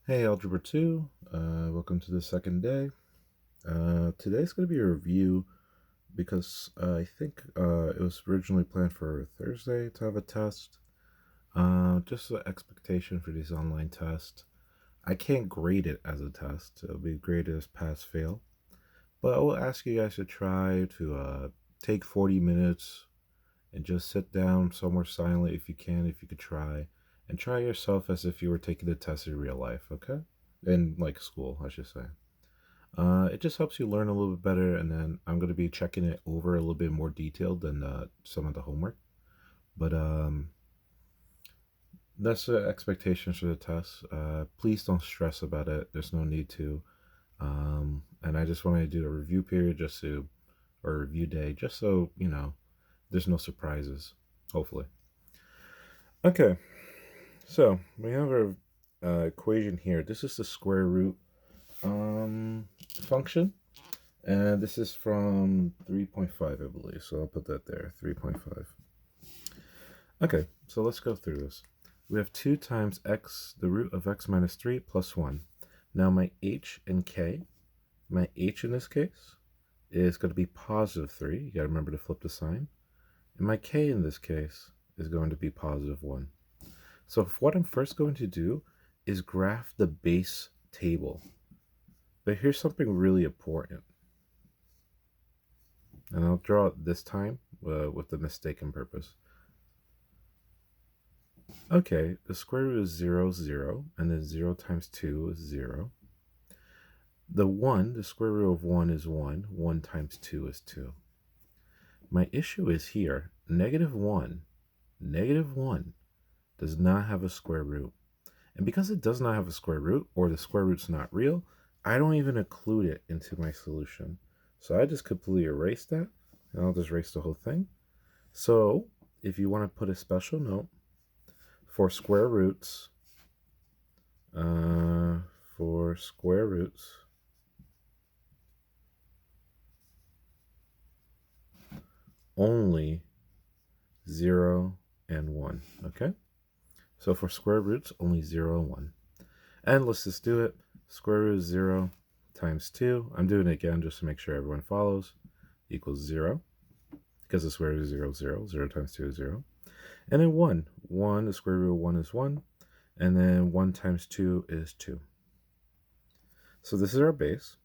Hey, Algebra 2, welcome to the second day. Today's going to be a review because I think it was originally planned for Thursday to have a test. Just the expectation for these online tests. I can't grade it as a test. It'll be graded as pass-fail. But I will ask you guys to try to take 40 minutes and just sit down somewhere silent if you could try. And try yourself as if you were taking the test in real life, okay? In like school, I should say. It just helps you learn a little bit better, and then I'm going to be checking it over a little bit more detailed than some of the homework. But that's the expectations for the test. Please don't stress about it. There's no need to. And I just want to do a review period or review day, just so, there's no surprises, hopefully. Okay, so we have our equation here. This is the square root function. And this is from 3.5, I believe. So I'll put that there, 3.5. Okay, so let's go through this. We have 2 times x, the root of x minus 3 plus 1. Now my h and k, my h in this case is going to be positive 3. You got to remember to flip the sign. And my k in this case is going to be positive 1. So what I'm first going to do is graph the base table. But here's something really important. And I'll draw it this time with the mistaken purpose. Okay, the square root is 0, 0, and then 0 times 2 is 0. The square root of 1 is 1. 1 times 2 is 2. My issue is here, negative 1 does not have a square root. And because it does not have a square root, or the square root's not real, I don't even include it into my solution. So I just completely erase that, and I'll just erase the whole thing. So if you want to put a special note for square roots, only 0 and 1, okay? So for square roots, only 0 and 1. And let's just do it. Square root of 0 times 2. I'm doing it again just to make sure everyone follows. Equals 0. Because the square root is 0, 0. 0 times 2 is 0. And then 1. 1, the square root of 1 is 1. And then 1 times 2 is 2. So this is our base.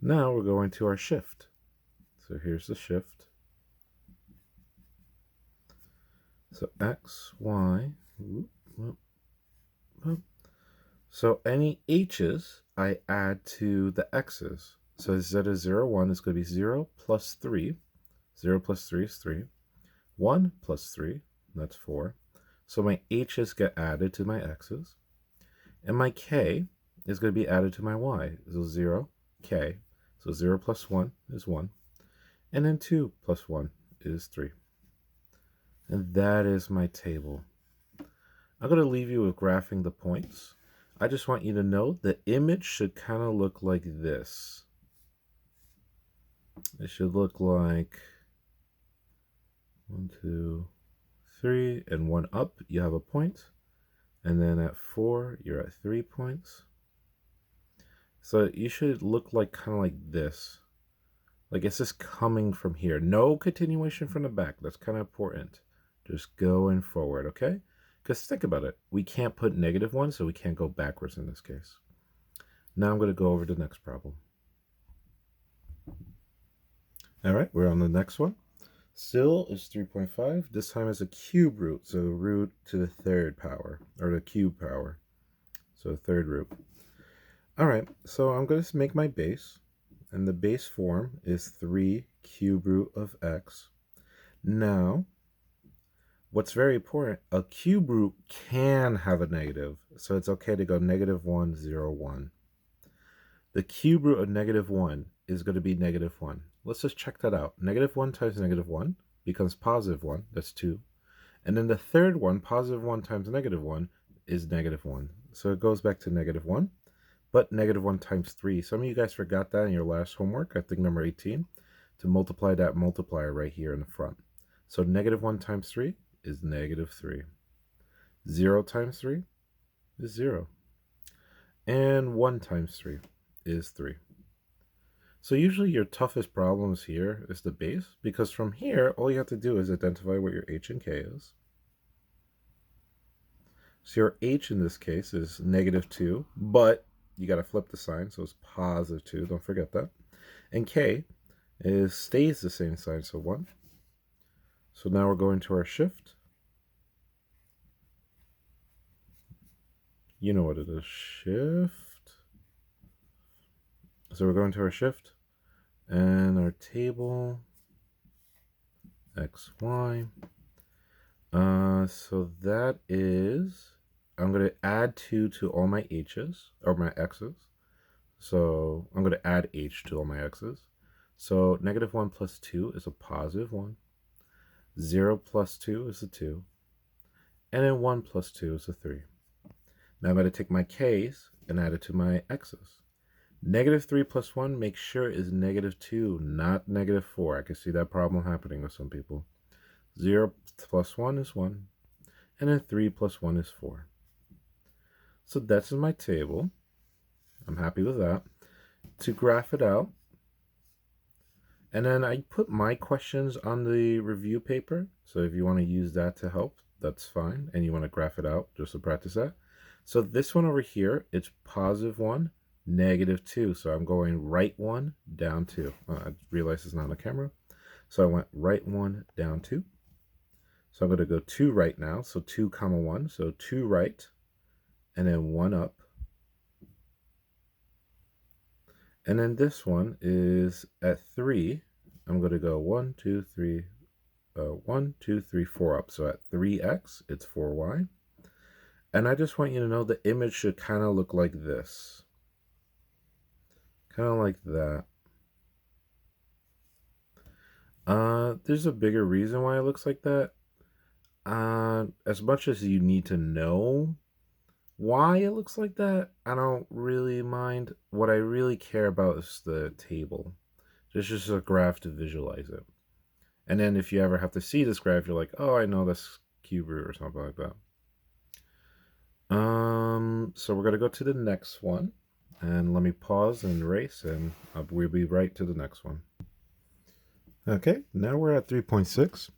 Now we're going to our shift. So here's the shift. So x, y, so any h's I add to the x's. So z is 0, 1 is going to be 0 plus 3. 0 plus 3 is 3. 1 plus 3, that's 4. So my h's get added to my x's. And my k is going to be added to my y. So 0, k. So 0 plus 1 is 1. And then 2 plus 1 is 3. And that is my table. I'm going to leave you with graphing the points. I just want you to know the image should kind of look like this. It should look like 1, 2, 3, and 1 up, you have a point. And then at 4, you're at 3 points. So you should look like kind of like this. Like it's just coming from here. No continuation from the back. That's kind of important. Just going forward, okay? Because think about it. We can't put negative 1, so we can't go backwards in this case. Now I'm going to go over to the next problem. All right, we're on the next one. Still is 3.5. This time is a cube root, so root to the third power, or the cube power. So the third root. All right, so I'm going to make my base, and the base form is 3 cube root of x. Now, what's very important, a cube root can have a negative, so it's okay to go negative 1, 0, 1. The cube root of negative 1 is going to be negative 1. Let's just check that out. Negative 1 times negative 1 becomes positive 1. That's 2. And then the third one, positive 1 times negative 1, is negative 1. So it goes back to negative 1. But negative 1 times 3. Some of you guys forgot that in your last homework, I think number 18, to multiply that multiplier right here in the front. So negative 1 times 3 is negative 3. 0 times 3 is 0. And 1 times 3 is 3. So usually your toughest problems here is the base, because from here, all you have to do is identify what your h and k is. So your h in this case is -2, but you got to flip the sign, so it's +2. Don't forget that. And k stays the same sign, so 1. So now we're going to our shift. You know what it is, shift. So we're going to our shift and our table, x, y. So that is, I'm going to add 2 to all my h's, or my x's. So I'm going to add h to all my x's. So -1 plus 2 is a +1. 0 plus 2 is a 2. And then 1 plus 2 is a 3. Now I'm going to take my k's and add it to my x's. -3 plus 1, make sure is -2, not -4. I can see that problem happening with some people. 0 plus 1 is 1. And then 3 plus 1 is 4. So that's in my table. I'm happy with that. To graph it out, and then I put my questions on the review paper. So if you want to use that to help, that's fine. And you want to graph it out just to practice that. So this one over here, it's +1, -2. So I'm going right 1, down 2. I realize it's not on the camera. So I went right 1, down 2. So I'm going to go 2 right now. So 2, 1. So 2 right, and then 1 up. And then this one is at 3. I'm going to go 1, 2, 3, 1, 2, 3, 4 up. So at 3x, it's 4y. And I just want you to know the image should kind of look like this. Kind of like that. There's a bigger reason why it looks like that. As much as you need to know why it looks like that, I don't really mind. What I really care about is the table. It's just a graph to visualize it. And then if you ever have to see this graph, you're like, oh, I know that's cube root or something like that. So we're going to go to the next one. And let me pause and erase, and we'll be right to the next one. Okay, now we're at 3.6.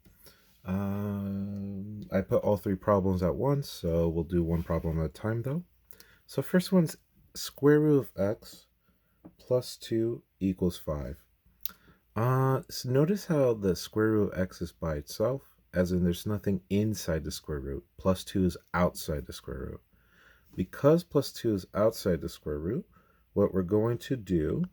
I put all 3 problems at once, so we'll do one problem at a time though. So first one's square root of x plus 2 equals 5. So notice how the square root of x is by itself, as in there's nothing inside the square root. Plus 2 is outside the square root. Because plus 2 is outside the square root, what we're going to do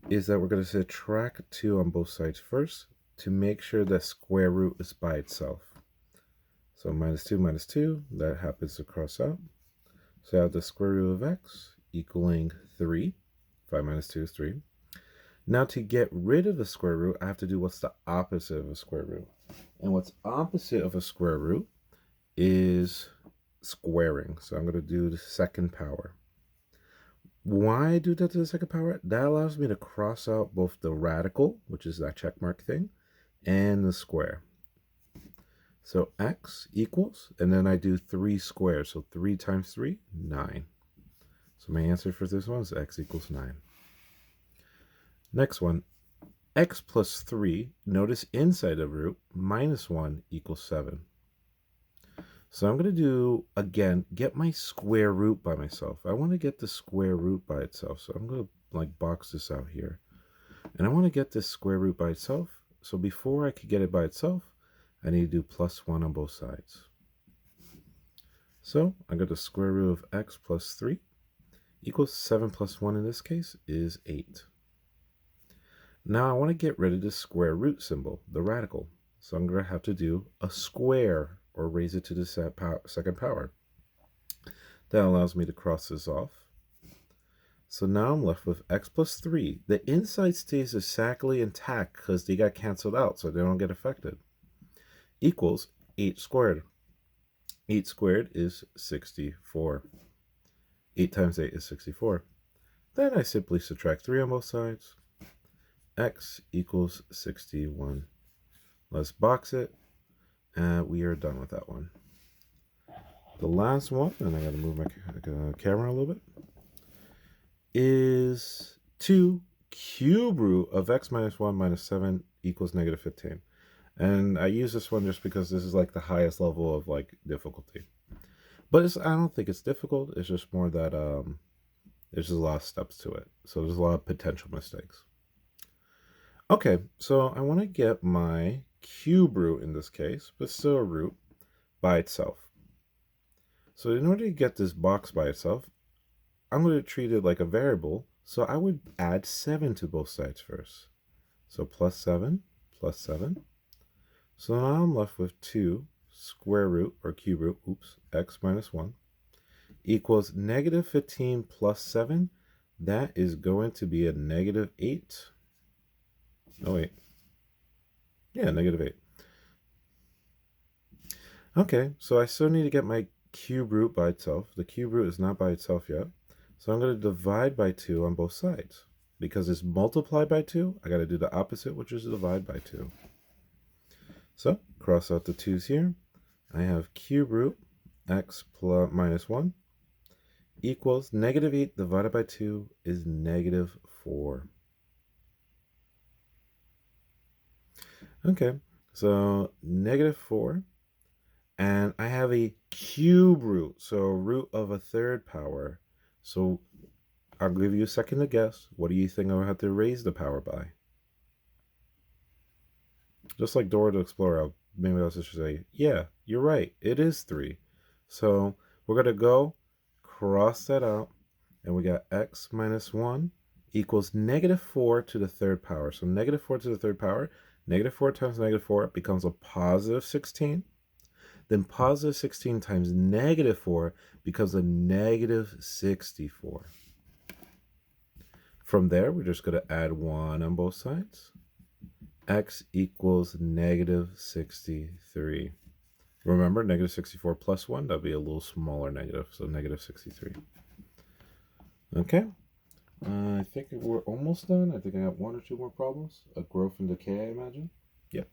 is that we're going to subtract 2 on both sides first to make sure the square root is by itself. So -2 minus 2, that happens to cross out. So I have the square root of x equaling 3. 5 minus 2 is 3. Now to get rid of the square root, I have to do what's the opposite of a square root. And what's opposite of a square root is squaring. So I'm going to do the second power. Why I do that to the second power? That allows me to cross out both the radical, which is that check mark thing, and the square. So x equals, and then I do 3 squares. So 3 times 3, 9. So my answer for this one is x equals 9. Next one, x plus 3, notice inside the root, -1 equals 7. So I'm going to do, again, get my square root by myself. I want to get the square root by itself. So I'm going to like box this out here. And I want to get this square root by itself. So before I could get it by itself, I need to do +1 on both sides. So I got the square root of x plus 3 equals 7 plus 1 in this case is 8. Now I want to get rid of the square root symbol, the radical. So I'm going to have to do a square, or raise it to the second power. That allows me to cross this off. So now I'm left with x plus 3. The inside stays exactly intact because they got canceled out, so they don't get affected. Equals 8 squared. 8 squared is 64. 8 times 8 is 64. Then I simply subtract 3 on both sides. X equals 61. Let's box it. And we are done with that one. The last one, and I gotta move my camera a little bit, is 2 cube root of x minus 1 minus 7 equals negative 15. And I use this one just because this is like the highest level of like difficulty. But I don't think it's difficult. It's just more that there's just a lot of steps to it. So there's a lot of potential mistakes. Okay, so I want to get my cube root in this case, but still a root by itself. So in order to get this box by itself, I'm going to treat it like a variable. So I would add 7 to both sides first. So plus 7, plus 7. So now I'm left with 2 square root, or cube root, x minus 1, equals negative 15 plus 7. That is going to be a negative 8. Oh, wait. Yeah, negative 8. Okay, so I still need to get my cube root by itself. The cube root is not by itself yet. So I'm going to divide by 2 on both sides. Because it's multiplied by 2, I got to do the opposite, which is divide by 2. So cross out the 2's here. I have cube root x plus minus 1 equals negative 8 divided by 2 is negative 4. Okay, so negative 4. And I have a cube root, so a root of a third power. So I'll give you a second to guess. What do you think I would have to raise the power by? Just like Dora the Explorer, maybe I'll just say, yeah, you're right. It is 3. So we're going to go cross that out, and we got x minus 1 equals negative 4 to the third power. So negative 4 to the third power, negative 4 times negative 4 becomes a positive 16. Then positive 16 times negative 4 becomes a negative 64. From there, we're just going to add 1 on both sides. X equals negative 63. Remember, negative 64 plus 1, that'll be a little smaller negative, so negative 63. Okay, I think we're almost done. I think I got 1 or 2 more problems. A growth and decay, I imagine. Yeah,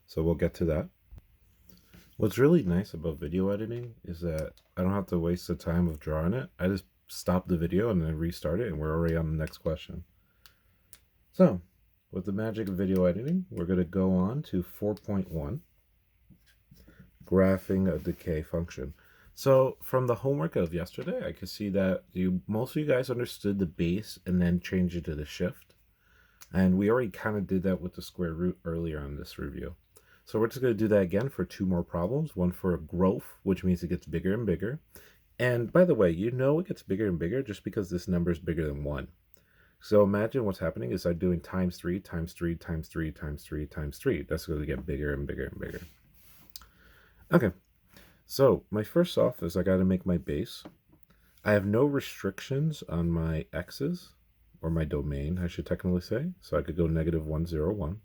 so we'll get to that. What's really nice about video editing is that I don't have to waste the time of drawing it. I just stop the video and then restart it, and we're already on the next question. So, with the magic of video editing, we're going to go on to 4.1, graphing a decay function. So from the homework of yesterday, I could see that most of you guys understood the base and then changed it to the shift. And we already kind of did that with the square root earlier on this review. So we're just going to do that again for 2 more problems. One for growth, which means it gets bigger and bigger. And by the way, you know it gets bigger and bigger just because this number is bigger than 1. So imagine what's happening is I'm doing times 3, times 3, times 3, times 3, times 3. That's going to get bigger and bigger and bigger. Okay, so my first off is I got to make my base. I have no restrictions on my x's, or my domain, I should technically say. So I could go negative 1, 0, 1.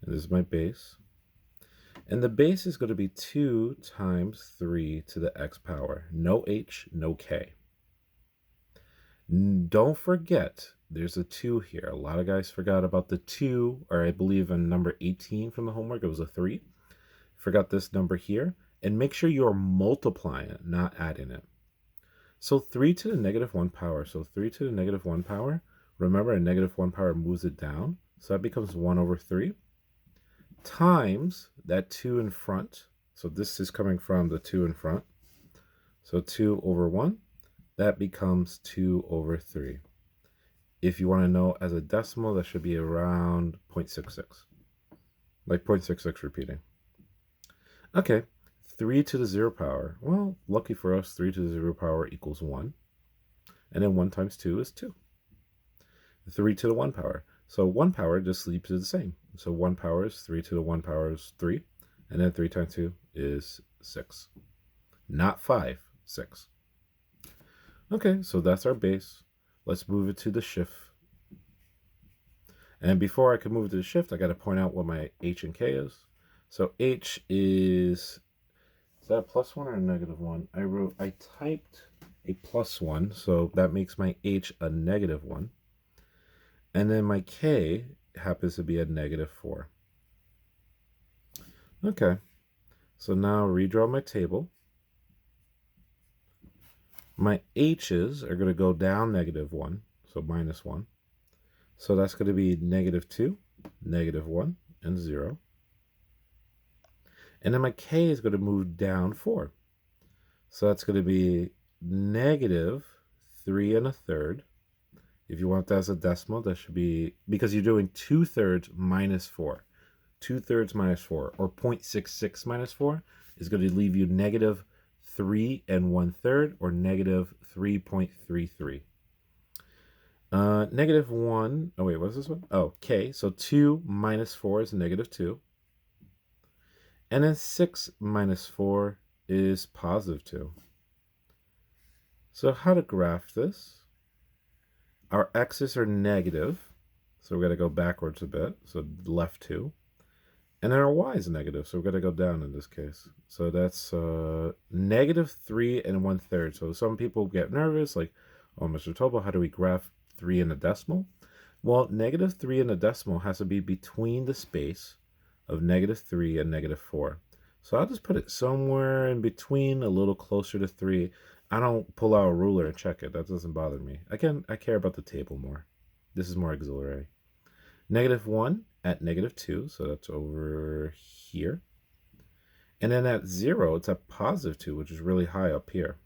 And this is my base. And the base is going to be 2 times 3 to the x power. No h, no k. Don't forget, there's a 2 here. A lot of guys forgot about the 2, or I believe in number 18 from the homework, it was a 3. Forgot this number here. And make sure you're multiplying it, not adding it. So 3 to the negative 1 power. So 3 to the negative 1 power. Remember, a negative 1 power moves it down. So that becomes 1 over 3. Times that 2 in front. So this is coming from the 2 in front. So 2 over 1. That becomes 2 over 3. If you want to know as a decimal, that should be around 0.66. Like 0.66 repeating. Okay, 3 to the 0 power. Well, lucky for us, 3 to the 0 power equals 1. And then 1 times 2 is 2. 3 to the 1 power. So 1 power just leaves it the same. So 1 power is 3 to the 1 power is 3. And then 3 times 2 is 6. Not 5, 6. Okay, so that's our base. Let's move it to the shift. And before I can move to the shift, I got to point out what my h and k is. So h is that plus 1 or negative 1? I typed a plus 1, so that makes my h a negative 1. And then my k happens to be a negative 4. Okay, so now redraw my table. My h's are going to go down -1, so -1. So that's going to be -2, -1, and 0. And then my k is going to move down 4. So that's going to be -3 1/3. If you want that as a decimal, that should be, because you're doing 2/3 minus 4. 2/3 minus 4, or 0.66 minus 4, is going to leave you -3 1/3, or -3.33. -1, oh wait, what's this one? Oh, k. So 2 minus 4 is -2. And then 6 minus 4 is +2. So how to graph this? Our x's are negative, so we're going to go backwards a bit, so left 2. And then our y is negative, so we're going to go down in this case. So that's -3 1/3. So some people get nervous, like, oh, Mr. Tobo, how do we graph 3 in a decimal? Well, -3 in a decimal has to be between the space of -3 and -4. So I'll just put it somewhere in between, a little closer to 3. I don't pull out a ruler and check it. That doesn't bother me. Again, I care about the table more. This is more auxiliary. -1 at -2, so that's over here. And then at 0, it's at +2, which is really high up here.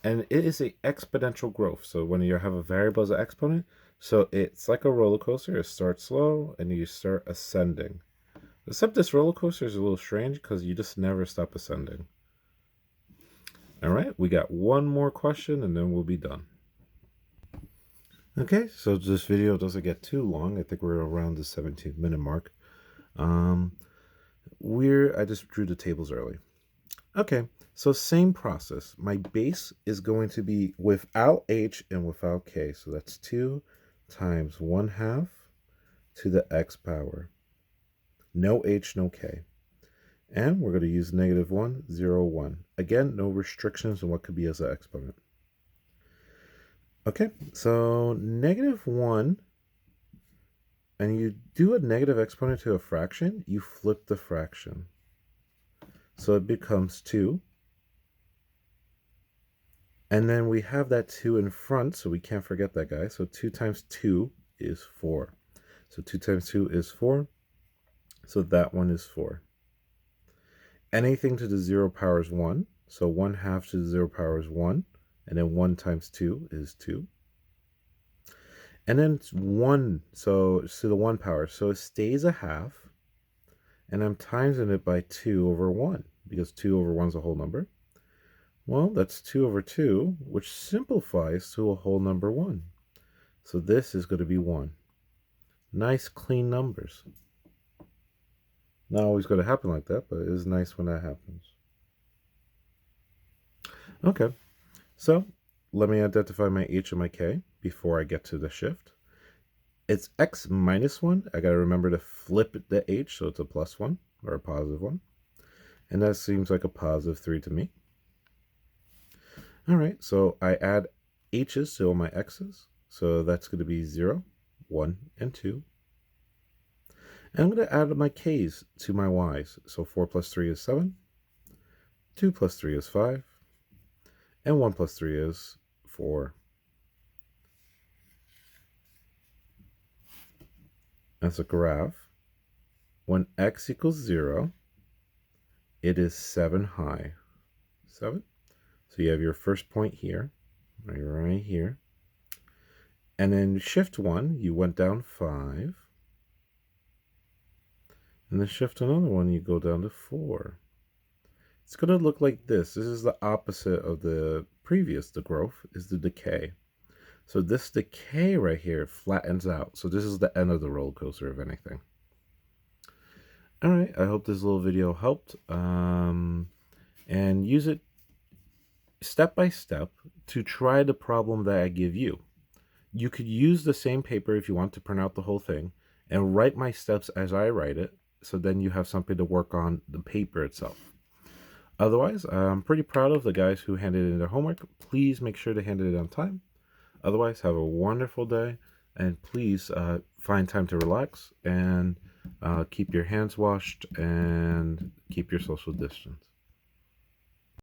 And it is an exponential growth. So when you have a variable as an exponent, so it's like a roller coaster. It starts slow and you start ascending. Except this roller coaster is a little strange because you just never stop ascending. All right, we got one more question and then we'll be done. Okay, so this video doesn't get too long. I think we're around the 17-minute mark. I just drew the tables early. Okay, so same process. My base is going to be without h and without k. So that's 2 times 1/2 to the x power. No h, no k. And we're going to use -1, 0, 1. Again, no restrictions on what could be as an exponent. Okay, so -1, and you do a negative exponent to a fraction, you flip the fraction. So it becomes 2. And then we have that 2 in front, so we can't forget that guy. So 2 times 2 is 4. So 2 times 2 is 4. So that one is 4. Anything to the 0 power is 1. So 1/2 to the 0 power is 1. And then 1 times 2 is 2. And then it's 1, so it's to the 1 power. So it stays a half. And I'm timesing it by 2 over 1, because 2 over 1 is a whole number. Well, that's 2 over 2, which simplifies to a whole number 1. So this is going to be 1. Nice, clean numbers. Not always going to happen like that, but it is nice when that happens. Okay, so let me identify my h and my k before I get to the shift. It's x minus 1. I got to remember to flip the h, so it's a +1 or a +1. And that seems like a +3 to me. All right, so I add h's to all my x's. So that's going to be 0, 1, and 2. And I'm going to add my k's to my y's. So 4 plus 3 is 7. 2 plus 3 is 5. And 1 plus 3 is 4. As a graph, when x equals 0, it is 7 high. 7. So you have your first point here, right here. And then shift 1, you went down 5. And then shift another one, you go down to 4. It's going to look like this. This is the opposite of the previous. The growth is the decay. So this decay right here flattens out. So this is the end of the roller coaster, if anything. All right, I hope this little video helped. And use it step by step to try the problem that I give you. You could use the same paper if you want to print out the whole thing and write my steps as I write it, so then you have something to work on the paper itself. Otherwise, I'm pretty proud of the guys who handed in their homework. Please make sure to hand it in on time. Otherwise, have a wonderful day, and please find time to relax and keep your hands washed and keep your social distance.